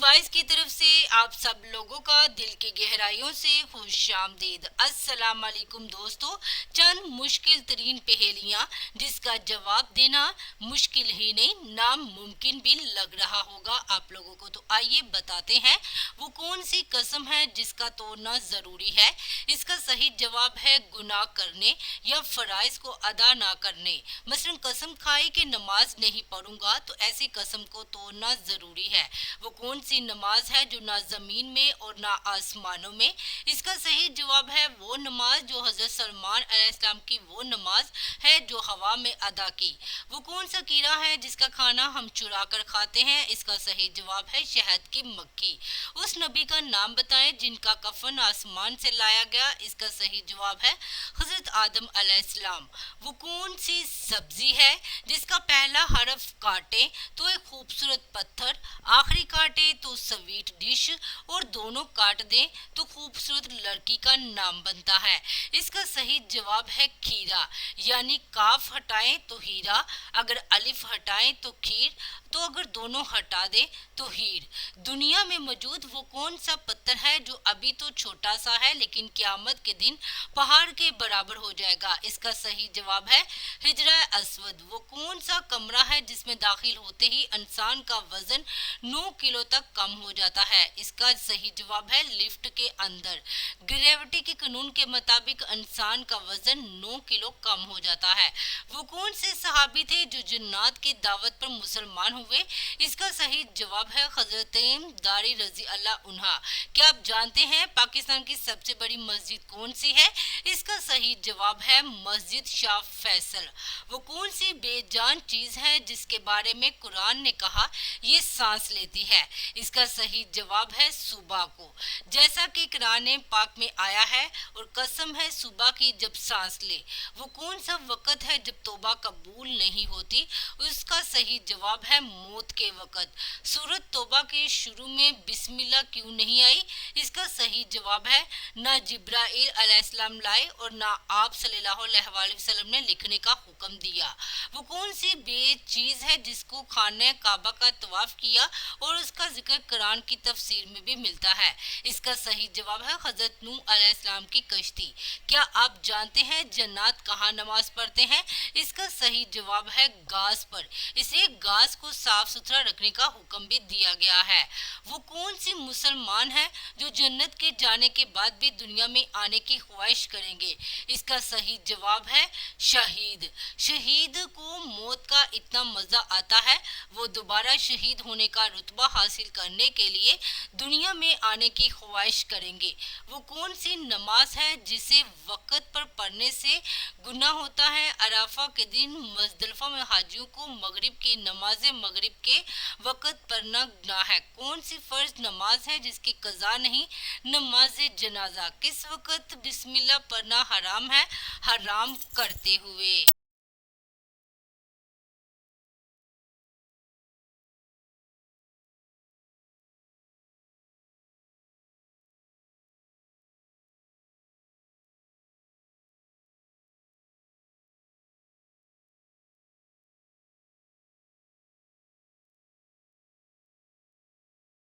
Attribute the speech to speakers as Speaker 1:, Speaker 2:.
Speaker 1: Device की तरफ से आप सब लोगों का दिल की गहराइयों से खुशामदीद। अस्सलाम वालेकुम दोस्तों। चंद मुश्किल तरीन पहेलियां जिसका जवाब देना मुश्किल ही नहीं नामुमकिन भी लग रहा होगा आप लोगों को। तो आइए बताते हैं वो कौन सी कसम है जिसका तोड़ना जरूरी है। इसका सही जवाब है गुनाह करने या फराइज को अदा ना करने। मसलन कसम खाई कि नमाज नहीं पढ़ूंगा तो ऐसी कसम को तोड़ना जरूरी है। वो कौन सी नमाज है जो ना जमीन में और ना आसमानों में। इसका सही जवाब है वो नमाज जो हजरत सलमान अलैहिस्सलाम की वो नमाज है जो हवा में अदा की। वो कौन सा कीड़ा है जिसका खाना हम चुरा कर खाते हैं। इसका सही जवाब है शहद की मक्खी। उस नबी का नाम बताएं जिनका कफन आसमान से लाया गया। इसका सही जवाब है हजरत आदम अलैहिस्सलाम। वो कौन सी सब्जी है जिसका पहला हरफ काटे तो एक खूबसूरत पत्थर, आखिरी काटे तो स्वीट डिश और दोनों काट दे तो खूबसूरत लड़की का नाम बनता है। इसका सही जवाब है खीरा। यानी काफ हटाएं तो हीरा, अगर अलिफ हटाएं तो खीर, तो अगर दोनों हटा दे तो हीर। दुनिया में मौजूद वो कौन सा पत्थर है जो अभी तो छोटा सा है लेकिन क़यामत के दिन पहाड़ के बराबर हो जाएगा। इसका सही जवाब है हिजरा अस्वद। वो कौन सा कमरा है जिसमें दाखिल होते ही इंसान का वजन 9 किलो तक कम हो जाता है। इसका सही जवाब है लिफ्ट के अंदर। ग्रेविटी के कानून के मुताबिक इंसान का वजन 9 किलो कम हो जाता है। वो कौन से सहाबी थे जो जन्नत की दावत पर मुसलमान हुए। इसका सही जवाब है हजरत दारी रजी अल्लाह उन्हा। क्या आप जानते हैं पाकिस्तान की सबसे बड़ी मस्जिद कौन सी है। इसका सही जवाब है मस्जिद शाह फैसल। वो कौन सी बेजान चीज है जिसके बारे में कुरान ने कहा ये सांस लेती है। इसका सही जवाब है सुबह को, जैसा कि कुरान पाक में आया है और कसम है सुबह की जब सांस ले। वो कौन सा वक्त है जब तौबा कबूल नहीं होती। उसका सही जवाब है मौत के वक्त। सूरत तौबा के शुरू में बिस्मिल्लाह क्यों नहीं आई। इसका सही जवाब है ना जिब्राइल अलैहिस्सलाम लाए और ना आप सल्लल्लाहु अलैहि वसल्लम ने लिखने का हुक्म दिया। वो कौन सी बेच चीज है जिसको खाने काबा का तवाफ किया और उसका जिक्र कुरान की तफसीर में भी मिलता है। इसका सही जवाब है हजरत नूह अलैहिस्सलाम की कश्ती। क्या आप जानते हैं जन्नत कहाँ नमाज पढ़ते हैं। इसका सही जवाब है घास पर। इसे घास को साफ सुथरा रखने का हुक्म भी दिया गया है। वो कौन सी मुसलमान है जो जन्नत के जाने के बाद भी दुनिया में आने की ख्वाहिश करेंगे। इसका सही जवाब है शहीद। शहीद को मौत का इतना मजा आता है वो दोबारा शहीद होने का रुतबा हासिल करने के लिए दुनिया में आने की ख्वाहिश करेंगे। वो कौन सी नमाज है जिसे वक्त पर पढ़ने से गुनाह होता है। अराफा के दिन मुज़दलिफा में हाजियों को मगरिब की नमाज मगरिब के वक्त पढ़ना गुनाह है। कौन सी फर्ज नमाज है जिसकी कज़ा नहीं। नमाज जनाजा। किस वक्त बिस्मिल्लाह पढ़ना हराम है। हराम करते हुए।